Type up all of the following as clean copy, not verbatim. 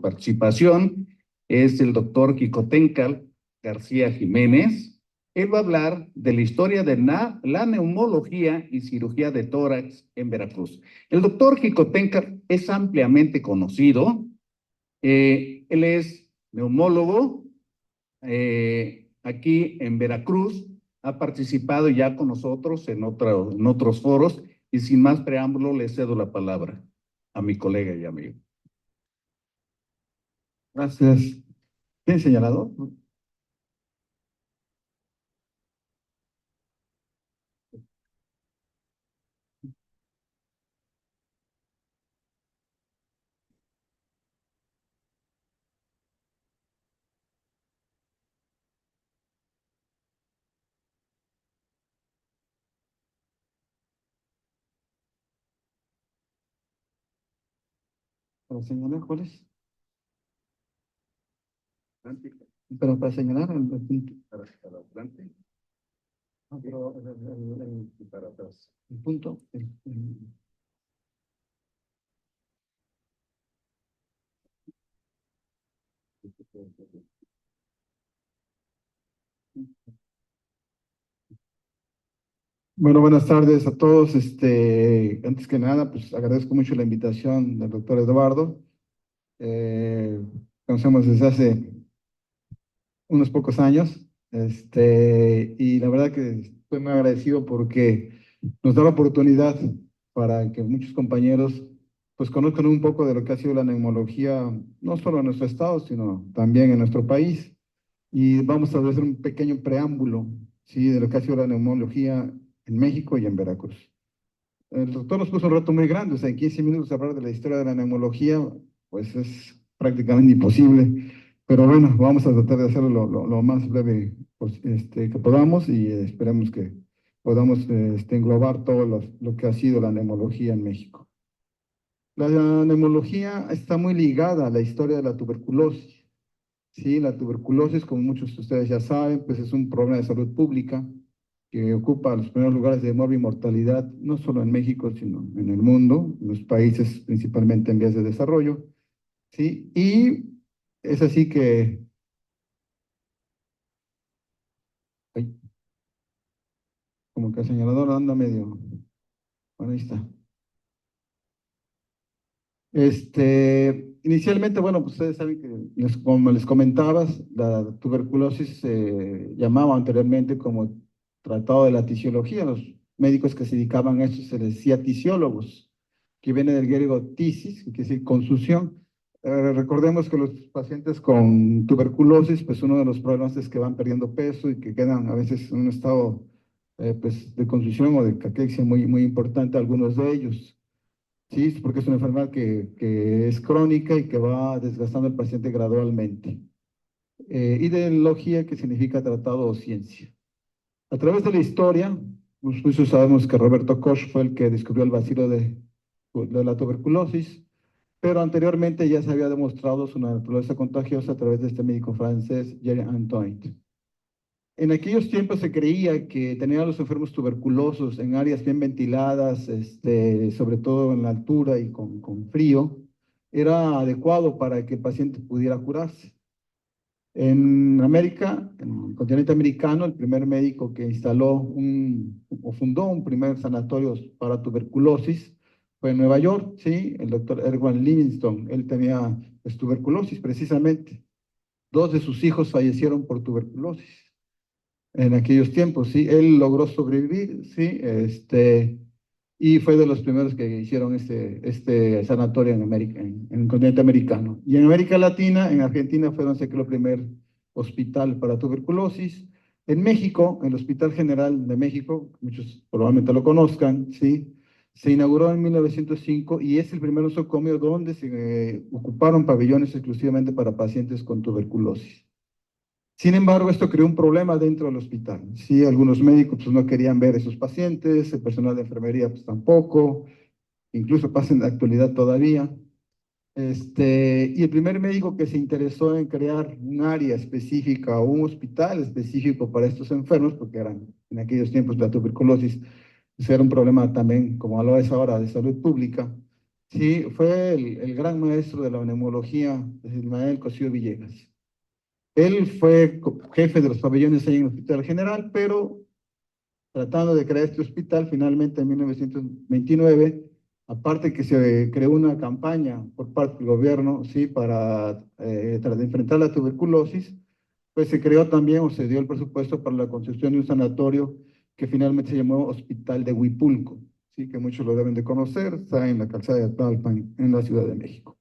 participación es el doctor Quicoténcal García Jiménez. Él va a hablar de la historia de la neumología y cirugía de tórax en Veracruz. El doctor Quicoténcal es ampliamente conocido. Él es neumólogo aquí en Veracruz, ha participado ya con nosotros en otros foros, y sin más preámbulo le cedo la palabra a mi colega y amigo. Gracias. ¿Bien señalado? ¿Para señalar cuál es? Pero para señalar el punto. Para adelante. No, pero Para atrás. el punto. Bueno, buenas tardes a todos. Antes que nada, pues agradezco mucho la invitación del doctor Eduardo. Conocemos desde hace unos pocos años, y la verdad que estoy muy agradecido porque nos da la oportunidad para que muchos compañeros pues conozcan un poco de lo que ha sido la neumología, no solo en nuestro estado, sino también en nuestro país. Y vamos a hacer un pequeño preámbulo, ¿sí?, de lo que ha sido la neumología en México y en Veracruz. El doctor nos puso un reto muy grande, o sea, en 15 minutos hablar de la historia de la neumología, pues es prácticamente imposible. Pero bueno, vamos a tratar de hacerlo lo más breve que podamos, y esperemos que podamos englobar todo lo que ha sido la neumología en México. La neumología está muy ligada a la historia de la tuberculosis. Sí, la tuberculosis, como muchos de ustedes ya saben, pues es un problema de salud pública que ocupa los primeros lugares de muerte y mortalidad, no solo en México, sino en el mundo, en los países principalmente en vías de desarrollo. Sí, y es así que, ay, como que el señalador anda medio, bueno, ahí está. Inicialmente, bueno, pues ustedes saben que, como les comentabas, la tuberculosis se llamaba anteriormente como tratado de la tisiología. Los médicos que se dedicaban a eso se les decía tisiólogos, que viene del griego tisis, que quiere decir consusión. Recordemos que los pacientes con tuberculosis, pues uno de los problemas es que van perdiendo peso y que quedan a veces en un estado pues, de consusión o de caquexia muy, muy importante, algunos de ellos. Sí, porque es una enfermedad que es crónica y que va desgastando al paciente gradualmente. Ideología, que significa tratado o ciencia. A través de la historia, muchos sabemos que Roberto Koch fue el que descubrió el bacilo de la tuberculosis, pero anteriormente ya se había demostrado su naturaleza contagiosa a través de este médico francés, Jerry Antoine. En aquellos tiempos se creía que tener a los enfermos tuberculosos en áreas bien ventiladas, sobre todo en la altura y con frío, era adecuado para que el paciente pudiera curarse. En América, en el continente americano, el primer médico que instaló o fundó un primer sanatorio para tuberculosis fue en Nueva York, ¿sí? El doctor Erwin Livingstone. Él tenía pues, tuberculosis precisamente. Dos de sus hijos fallecieron por tuberculosis en aquellos tiempos, ¿sí? Él logró sobrevivir, ¿sí? Y fue de los primeros que hicieron este sanatorio en América, en el continente americano. Y en América Latina, en Argentina, fue donde se creó el primer hospital para tuberculosis. En México, el Hospital General de México, muchos probablemente lo conozcan, ¿sí? Se inauguró en 1905 y es el primer nosocomio donde se ocuparon pabellones exclusivamente para pacientes con tuberculosis. Sin embargo, esto creó un problema dentro del hospital. Sí, algunos médicos pues, no querían ver a esos pacientes, el personal de enfermería pues tampoco, incluso pasa en la actualidad todavía. Y el primer médico que se interesó en crear un área específica o un hospital específico para estos enfermos, porque eran en aquellos tiempos la tuberculosis pues, era un problema también, como lo es ahora, de salud pública, sí, fue el gran maestro de la neumología, Ismael Cosío Villegas. Él fue jefe de los pabellones ahí en el Hospital General, pero tratando de crear este hospital, finalmente en 1929, aparte que se creó una campaña por parte del gobierno, sí, para enfrentar la tuberculosis, pues se creó también o se dio el presupuesto para la construcción de un sanatorio que finalmente se llamó Hospital de Huipulco, sí, que muchos lo deben de conocer, está en la calzada de Tlalpan, en la Ciudad de México.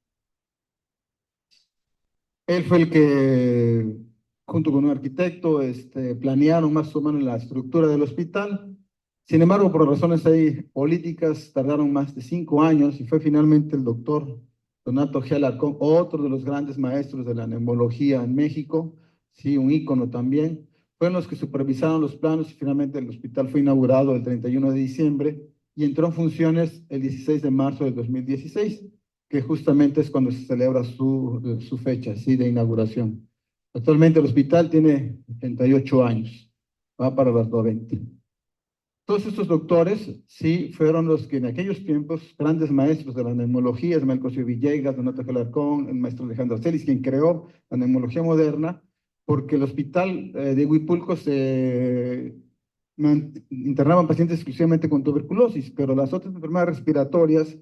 Él fue el que, junto con un arquitecto, planearon más o menos la estructura del hospital. Sin embargo, por razones ahí políticas, tardaron más de 5 años y fue finalmente el doctor Donato G. Alarcón, otro de los grandes maestros de la neumología en México, sí, un ícono también. Fueron los que supervisaron los planos y finalmente el hospital fue inaugurado el 31 de diciembre y entró en funciones el 16 de marzo del 2016, que justamente es cuando se celebra su fecha, ¿sí?, de inauguración. Actualmente el hospital tiene 38 años, va para los 90. Todos estos doctores, sí, fueron los que en aquellos tiempos, grandes maestros de la neumología, Ismael Cosío Villegas, Donato Alarcón, el maestro Alejandro Celis, quien creó la neumología moderna, porque el hospital de Huipulco se internaban pacientes exclusivamente con tuberculosis, pero las otras enfermedades respiratorias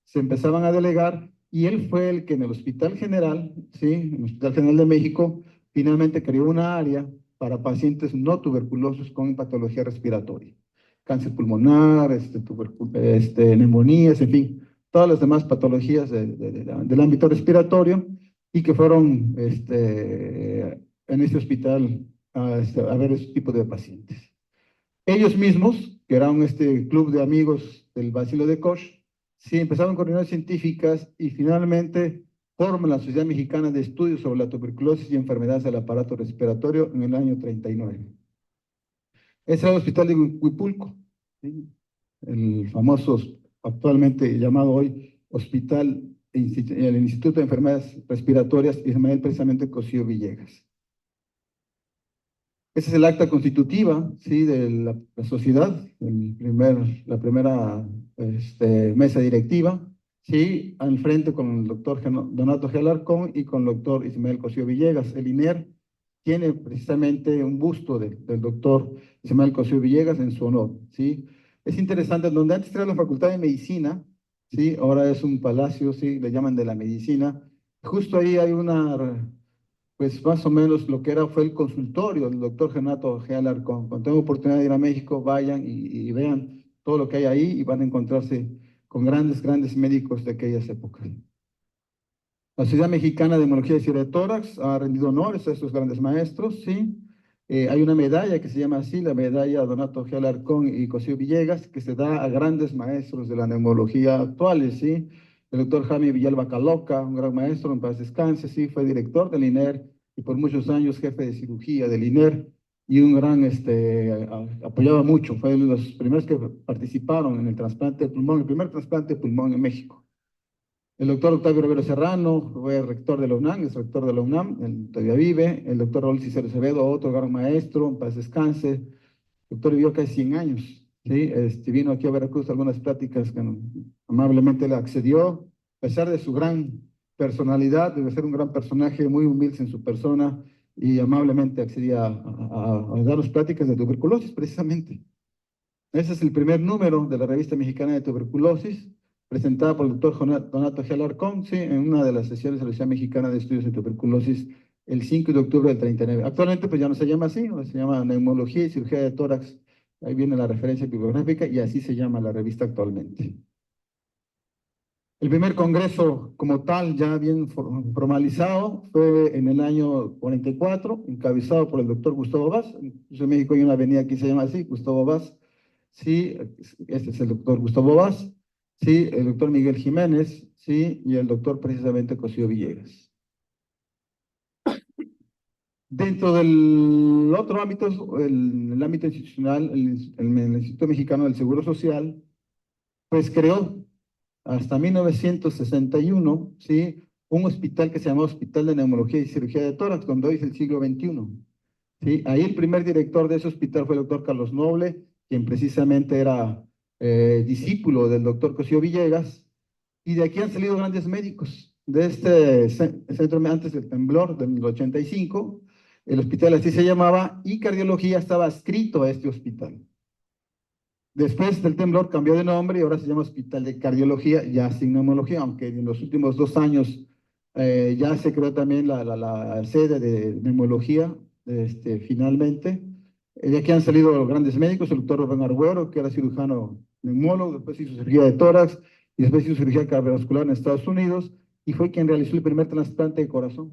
se empezaban a delegar y él fue el que en el Hospital General, ¿sí?, en el Hospital General de México, finalmente creó una área para pacientes no tuberculosos con patología respiratoria, cáncer pulmonar, neumonías, en fin, todas las demás patologías del ámbito respiratorio y que fueron en este hospital a ver ese tipo de pacientes. Ellos mismos, que eran este club de amigos del Bacilo de Koch, sí empezaron con reuniones científicas y finalmente forman la Sociedad Mexicana de Estudios sobre la Tuberculosis y Enfermedades del Aparato Respiratorio en el año 39. Ese era el hospital de Huipulco, ¿sí?, el famoso, actualmente llamado hoy Hospital, el Instituto de Enfermedades Respiratorias Ismael precisamente Cosío Villegas. Esa es el acta constitutiva, ¿sí?, de la sociedad, la primera mesa directiva, ¿sí?, al frente con el doctor Donato G. Alarcón y con el doctor Ismael Cosío Villegas. El INER tiene precisamente un busto del doctor Ismael Cosío Villegas en su honor, ¿sí? Es interesante, donde antes era la Facultad de Medicina, ¿sí?, ahora es un palacio, ¿sí?, le llaman de la medicina. Justo ahí hay pues más o menos lo que fue el consultorio del doctor Renato G. Alarcón. Cuando tengan oportunidad de ir a México, vayan y vean todo lo que hay ahí y van a encontrarse con grandes, grandes médicos de aquellas épocas. La Sociedad Mexicana de Hemología y Cirugía de Tórax ha rendido honores a estos grandes maestros, ¿sí? Hay una medalla que se llama así, la medalla Donato G. Alarcón y Cosío Villegas, que se da a grandes maestros de la neumología actuales, ¿sí? El doctor Jaime Villalba Caloca, un gran maestro, en paz descanse, sí, fue director del INER y por muchos años jefe de cirugía del INER y un gran, apoyaba mucho, fue uno de los primeros que participaron en el trasplante de pulmón, el primer trasplante de pulmón en México. El doctor Octavio Rivero Serrano fue rector de la UNAM, es rector de la UNAM, él todavía vive. El doctor Raúl Cicero Acevedo, otro gran maestro, en paz descanse. El doctor vivió casi 100 años, ¿sí? Vino aquí a Veracruz a algunas pláticas que amablemente le accedió, a pesar de su gran personalidad, de ser un gran personaje, muy humilde en su persona, y amablemente accedía a darnos pláticas de tuberculosis, precisamente. Ese es el primer número de la Revista Mexicana de Tuberculosis, presentada por el doctor Donato G. Alarcón, sí, en una de las sesiones de la Sociedad Mexicana de Estudios de Tuberculosis el 5 de octubre del 39. Actualmente pues ya no se llama así, se llama Neumología y Cirugía de Tórax. Ahí viene la referencia bibliográfica y así se llama la revista actualmente. El primer congreso como tal, ya bien formalizado, fue en el año 44, encabezado por el doctor Gustavo Vaz. En México hay una avenida aquí que se llama así, Gustavo Vaz. Sí, este es el doctor Gustavo Vaz, sí, el doctor Miguel Jiménez, sí, y el doctor precisamente Cosío Villegas. Dentro del otro ámbito, el ámbito institucional, el Instituto Mexicano del Seguro Social, pues creó hasta 1961, ¿sí?, un hospital que se llamaba Hospital de Neumología y Cirugía de Tórax, donde hoy es el siglo XXI. ¿Sí? Ahí el primer director de ese hospital fue el doctor Carlos Noble, quien precisamente era discípulo del doctor Cosío Villegas, Y de aquí han salido grandes médicos. De este centro, antes del temblor del 85, el hospital así se llamaba, y cardiología estaba adscrito a este hospital. Después del temblor cambió de nombre y ahora se llama Hospital de Cardiología, ya sin neumología, aunque en los últimos 2 años ya se creó también la sede de neumología, finalmente. De aquí han salido los grandes médicos, el doctor Rubén Arguero, que era cirujano neumólogo, después hizo cirugía de tórax y después hizo cirugía cardiovascular en Estados Unidos, y fue quien realizó el primer trasplante de corazón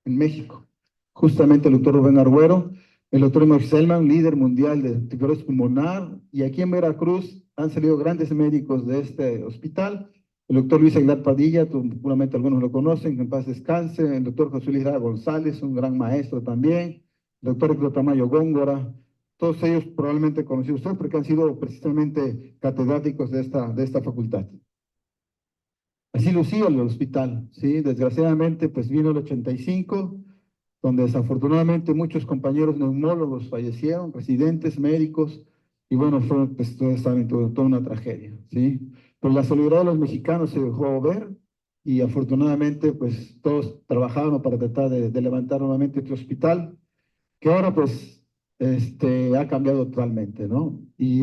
en México. Justamente el doctor Rubén Arguero. El doctor Mark Selman, líder mundial de tuberculosis pulmonar, y aquí en Veracruz han salido grandes médicos de este hospital. El doctor Luis Aguilar Padilla, seguramente algunos lo conocen, que en paz descanse. El doctor José Luis Lara González, un gran maestro también. El doctor Héctor Tamayo Góngora, todos ellos probablemente conocidos ustedes porque han sido precisamente catedráticos de esta facultad. Así lucía el hospital, ¿sí? Desgraciadamente, pues vino el 85, donde desafortunadamente muchos compañeros neumólogos fallecieron, residentes, médicos, y bueno, fue, pues ustedes saben, toda una tragedia, ¿sí? Pero la solidaridad de los mexicanos se dejó ver, y afortunadamente, pues todos trabajaron para tratar de levantar nuevamente este hospital, que ahora pues ha cambiado totalmente, ¿no? Y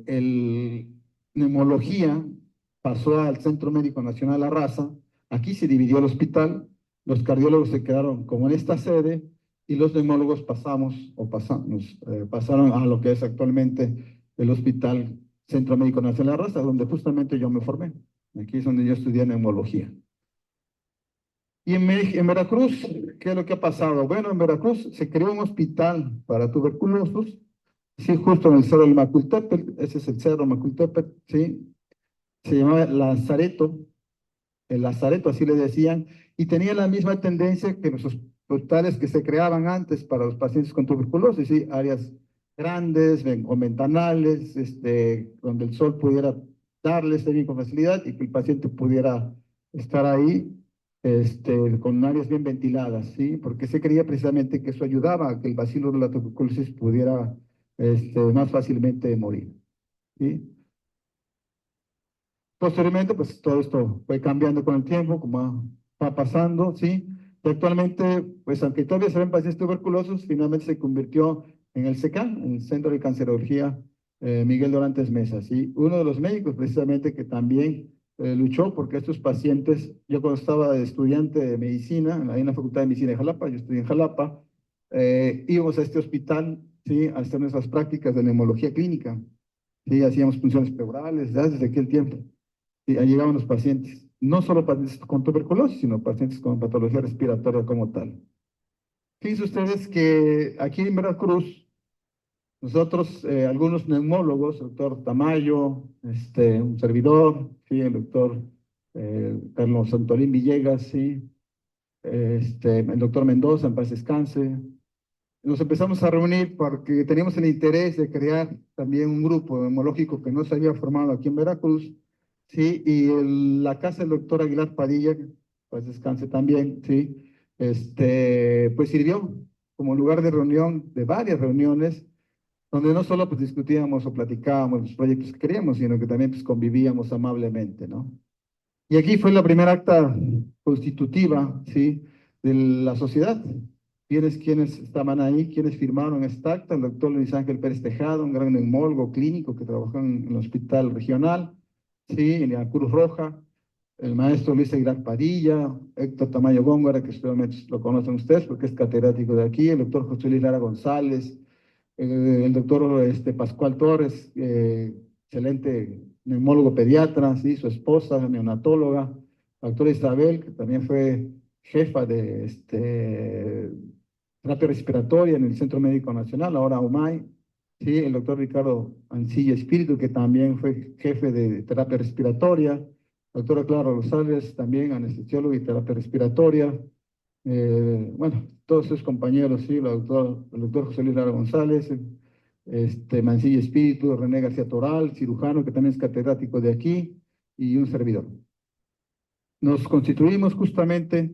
el neumología pasó al Centro Médico Nacional La Raza. Aquí se dividió el hospital, los cardiólogos se quedaron como en esta sede, y los neumólogos pasaron a lo que es actualmente el Hospital Centro Médico Nacional La Raza, donde justamente yo me formé. Aquí es donde yo estudié neumología. Y en Veracruz, ¿qué es lo que ha pasado? Bueno, en Veracruz se creó un hospital para tuberculosos, sí, justo en el Cerro del Macultepec. Ese es el Cerro Macultepec, sí. Se llamaba Lazareto, el Lazareto, así le decían, y tenía la misma tendencia que los hospitales que se creaban antes para los pacientes con tuberculosis, ¿sí? Áreas grandes, con ventanales, donde el sol pudiera darles bien con facilidad y que el paciente pudiera estar ahí, con áreas bien ventiladas, ¿sí? Porque se creía precisamente que eso ayudaba a que el bacilo de la tuberculosis pudiera más fácilmente morir, ¿sí? Posteriormente, pues todo esto fue cambiando con el tiempo, como va pasando, ¿sí? Y actualmente, pues aunque todavía se ven pacientes tuberculosos, finalmente se convirtió en el CECAN, en el Centro de Cancerología Miguel Dorantes Mesa, ¿sí? Uno de los médicos precisamente que también luchó porque estos pacientes, yo cuando estaba de estudiante de medicina, ahí en la Facultad de Medicina de Jalapa, yo estudié en Jalapa, íbamos a este hospital, ¿sí? A hacer nuestras prácticas de neumología clínica, ¿sí? Hacíamos funciones pleurales, ya desde aquel tiempo. Y ahí llegaban los pacientes, no solo pacientes con tuberculosis, sino pacientes con patología respiratoria como tal. Fíjense ustedes que aquí en Veracruz, nosotros, algunos neumólogos, el doctor Tamayo, un servidor, sí, el doctor Carlos Santolín Villegas, sí, el doctor Mendoza, en paz descanse, nos empezamos a reunir porque teníamos el interés de crear también un grupo neumológico que no se había formado aquí en Veracruz, ¿sí? Y la casa del doctor Aguilar Padilla, pues descanse también, ¿sí? Pues sirvió como lugar de reunión, de varias reuniones, donde no solo pues discutíamos o platicábamos los proyectos que queríamos, sino que también pues convivíamos amablemente, ¿no? Y aquí fue la primera acta constitutiva, ¿sí? De la sociedad. Quienes estaban ahí, quienes firmaron esta acta: el doctor Luis Ángel Pérez Tejada, un gran neumólogo clínico que trabajó en el hospital regional, sí, en la Cruz Roja; el maestro Luis Aguilar Padilla; Héctor Tamayo Góngora, que seguramente lo conocen ustedes porque es catedrático de aquí; el doctor José Luis Lara González; el doctor Pascual Torres, excelente neumólogo pediatra, ¿sí? Su esposa, neonatóloga; la doctora Isabel, que también fue jefa de terapia respiratoria en el Centro Médico Nacional, ahora UMAI, ¿sí? El doctor Ricardo Ancilla Espíritu, que también fue jefe de terapia respiratoria; la doctora Clara Rosales, también anestesióloga y terapia respiratoria. Bueno, todos sus compañeros, sí, el doctor José Luis Lara González, Mancilla Espíritu, René García Toral, cirujano, que también es catedrático de aquí, y un servidor. Nos constituimos justamente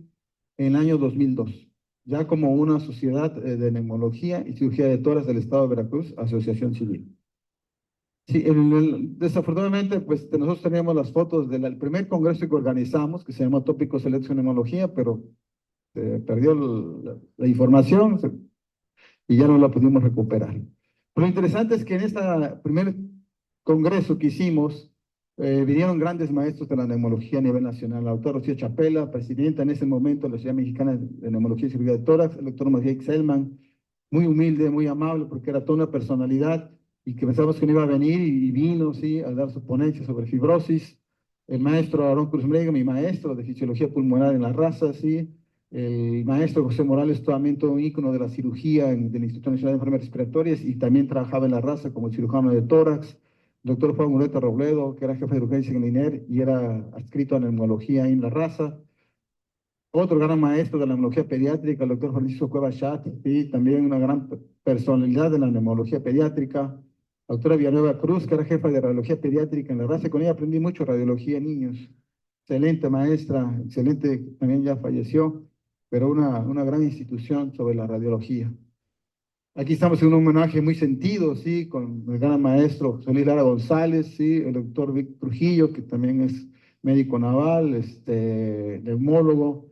en el año 2002, ya como una sociedad de neumología y cirugía de tórax del estado de Veracruz, asociación civil. Sí, desafortunadamente, pues nosotros teníamos las fotos del primer congreso que organizamos, que se llamó Tópico Selección Neumología, pero perdió la información y ya no la pudimos recuperar. Pero lo interesante es que en este primer congreso que hicimos, vinieron grandes maestros de la neumología a nivel nacional. La doctora Rocío Chapela, presidenta en ese momento de la Sociedad Mexicana de Neumología y Cirugía de Tórax, el doctor Maciej Selman, muy humilde, muy amable, porque era toda una personalidad y que pensábamos que no iba a venir y vino, sí, a dar su ponencia sobre fibrosis. El maestro Aarón Cruz Mega, mi maestro de fisiología pulmonar en la raza, sí. El maestro José Morales, también todo un ícono de la cirugía del Instituto Nacional de Enfermedades Respiratorias y también trabajaba en la raza como cirujano de tórax. Doctor Juan Ureta Robledo, que era jefe de urgencia en el INER y era adscrito a neumología en la raza. Otro gran maestro de la neumología pediátrica, el doctor Francisco Cueva Chat, y también una gran personalidad de la neumología pediátrica. La doctora Villanueva Cruz, que era jefa de radiología pediátrica en la raza, con ella aprendí mucho radiología en niños. Excelente maestra, excelente, también ya falleció, pero una gran institución sobre la radiología. Aquí estamos en un homenaje muy sentido, sí, con el gran maestro José Luis Lara González, sí, el doctor Vic Trujillo, que también es médico naval, neumólogo,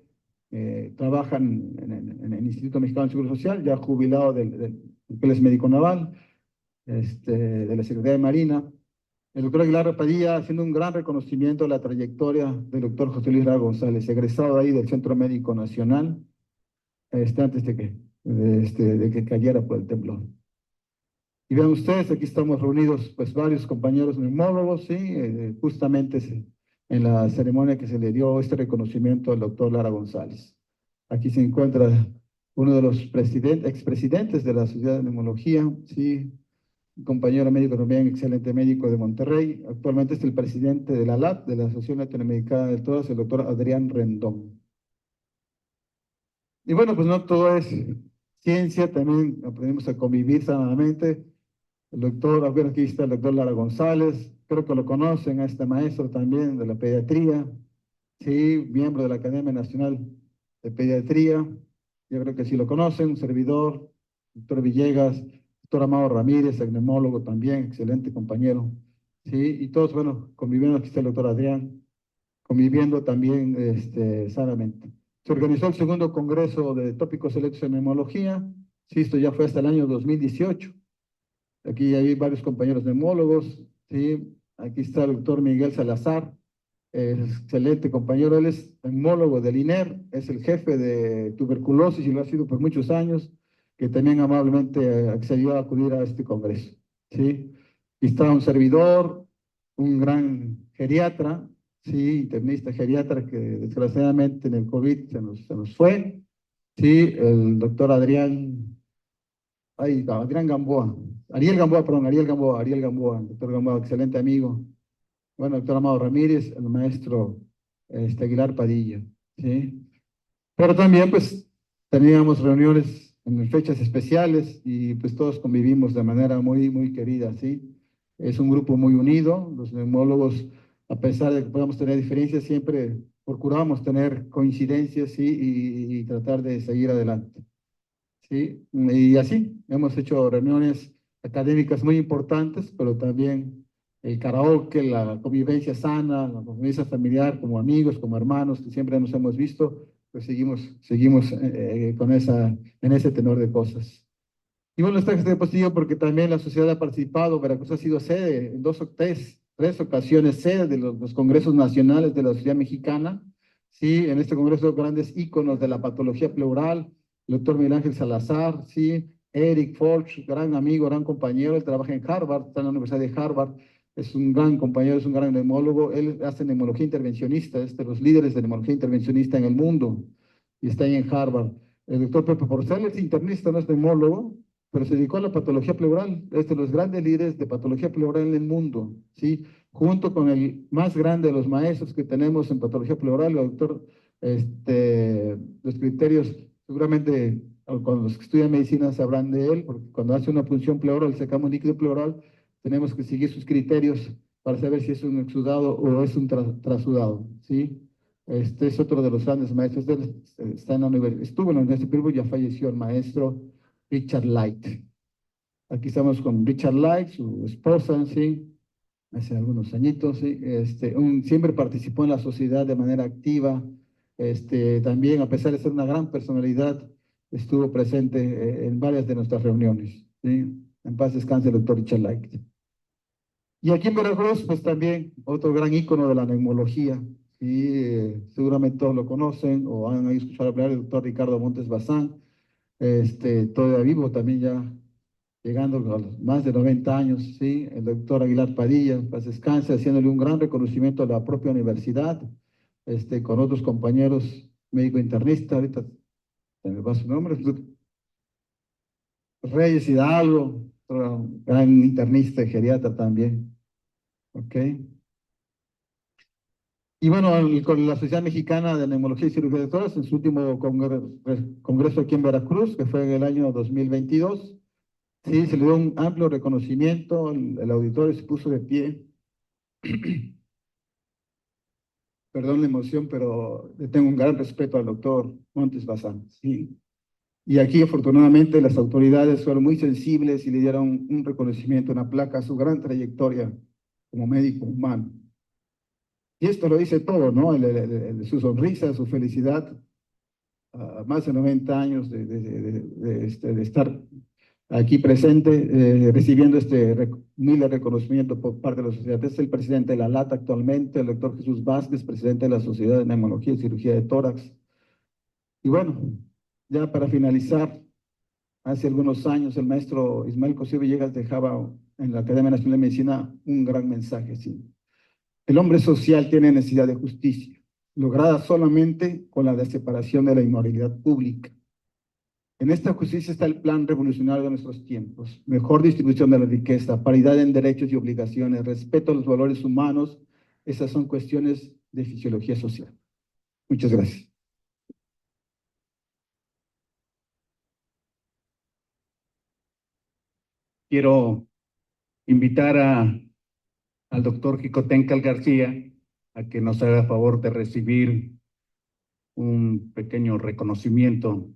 trabaja en el Instituto Mexicano de Seguro Social, ya jubilado él es médico naval, de la Secretaría de Marina. El doctor Aguilar Padilla haciendo un gran reconocimiento a la trayectoria del doctor José Luis Lara González, egresado ahí del Centro Médico Nacional, antes de que cayera por el temblor. Y vean ustedes, aquí estamos reunidos pues varios compañeros neumólogos, ¿sí? Justamente en la ceremonia que se le dio este reconocimiento al doctor Lara González. Aquí se encuentra uno de los expresidentes de la Sociedad de Neumología, ¿sí? Un compañero médico también, excelente médico de Monterrey. Actualmente es el presidente de la LAT, de la Asociación Latinoamericana del Tórax, el doctor Adrián Rendón. Y bueno, pues no todo es ciencia, también aprendimos a convivir sanamente. El doctor, bueno, aquí está el doctor Lara González, creo que lo conocen, a este maestro también de la pediatría, sí, miembro de la Academia Nacional de Pediatría, yo creo que sí lo conocen, un servidor, doctor Villegas, doctor Amado Ramírez, neumólogo también, excelente compañero, sí, y todos, bueno, conviviendo, aquí está el doctor Adrián, conviviendo también sanamente. Se organizó el segundo congreso de tópicos selectos en neumología, sí, esto ya fue hasta el año 2018. Aquí hay varios compañeros neumólogos, ¿sí? Aquí está el doctor Miguel Salazar, excelente compañero, él es neumólogo del INER, es el jefe de tuberculosis y lo ha sido por muchos años, que también amablemente accedió a acudir a este congreso, ¿sí? Y está un servidor, un gran geriatra, ¿sí? Internista geriatra que desgraciadamente en el COVID se nos fue, ¿sí? El doctor Adrián Gamboa, Ariel Gamboa, doctor Gamboa, excelente amigo. Bueno, doctor Amado Ramírez, el maestro Aguilar Padilla, ¿sí? Pero también, pues, teníamos reuniones en fechas especiales y pues todos convivimos de manera muy, muy querida, ¿sí? Es un grupo muy unido, los neumólogos, a pesar de que podamos tener diferencias, siempre procuramos tener coincidencias, ¿sí? Y tratar de seguir adelante. ¿Sí? Y así, hemos hecho reuniones académicas muy importantes, pero también el karaoke, la convivencia sana, la convivencia familiar, como amigos, como hermanos, que siempre nos hemos visto, pues seguimos en ese tenor de cosas. Y bueno, está este diapositiva porque también la sociedad ha participado, Veracruz ha sido sede en tres ocasiones, sede de los congresos nacionales de la sociedad mexicana, ¿sí? En este congreso grandes íconos de la patología pleural, el doctor Miguel Ángel Salazar, ¿sí? Eric Folch, gran amigo, gran compañero, él trabaja en Harvard, está en la Universidad de Harvard, es un gran compañero, es un gran neumólogo, él hace neumología intervencionista, es de los líderes de neumología intervencionista en el mundo, y está ahí en Harvard. El doctor Pepe Porcel es internista, no es neumólogo, pero se dedicó a la patología pleural, es de los grandes líderes de patología pleural en el mundo, ¿sí? Junto con el más grande de los maestros que tenemos en patología pleural, el doctor, los criterios, seguramente cuando los que estudian medicina sabrán de él, porque cuando hace una punción pleural, sacamos líquido pleural, tenemos que seguir sus criterios para saber si es un exudado o es un trasudado, ¿sí? Este es otro de los grandes maestros, está en la universidad, estuvo en la Universidad de Pittsburgh, ya falleció el maestro Richard Light. Aquí estamos con Richard Light, su esposa, sí, hace algunos añitos, sí. Siempre participó en la sociedad de manera activa. También, a pesar de ser una gran personalidad, estuvo presente en varias de nuestras reuniones, ¿sí? En paz descanse el doctor Richard Light. Y aquí en Veracruz, pues también otro gran ícono de la neumología, ¿sí? Seguramente todos lo conocen o han escuchado hablar del doctor Ricardo Montes Bazán, todavía vivo también ya llegando a los más de 90 años, ¿sí? El doctor Aguilar Padilla, en paz descanse, haciéndole un gran reconocimiento a la propia universidad, con otros compañeros, médico internista, ahorita se me va su nombre, Reyes Hidalgo, otro gran internista y geriatra también, ¿ok? Y bueno, con la Sociedad Mexicana de Neumología y Cirugía de Tórax, en su último congreso aquí en Veracruz, que fue en el año 2022, sí, se le dio un amplio reconocimiento, el auditorio se puso de pie. Perdón la emoción, pero le tengo un gran respeto al doctor Montes Bazán, sí. Y aquí, afortunadamente, las autoridades fueron muy sensibles y le dieron un reconocimiento, una placa a su gran trayectoria como médico humano. Y esto lo dice todo, ¿no? Su sonrisa, su felicidad, más de 90 años de estar aquí presente, recibiendo humilde reconocimiento por parte de la sociedad. Es el presidente de la LAT actualmente, el doctor Jesús Vázquez, presidente de la Sociedad de Neumología y Cirugía de Tórax. Y bueno, ya para finalizar, hace algunos años el maestro Ismael Cosío Villegas dejaba en la Academia Nacional de Medicina un gran mensaje, sí. El hombre social tiene necesidad de justicia, lograda solamente con la separación de la inmoralidad pública. En esta justicia está el plan revolucionario de nuestros tiempos: mejor distribución de la riqueza, paridad en derechos y obligaciones, respeto a los valores humanos. Esas son cuestiones de fisiología social. Muchas gracias. Quiero invitar al doctor Jicotencal García a que nos haga favor de recibir un pequeño reconocimiento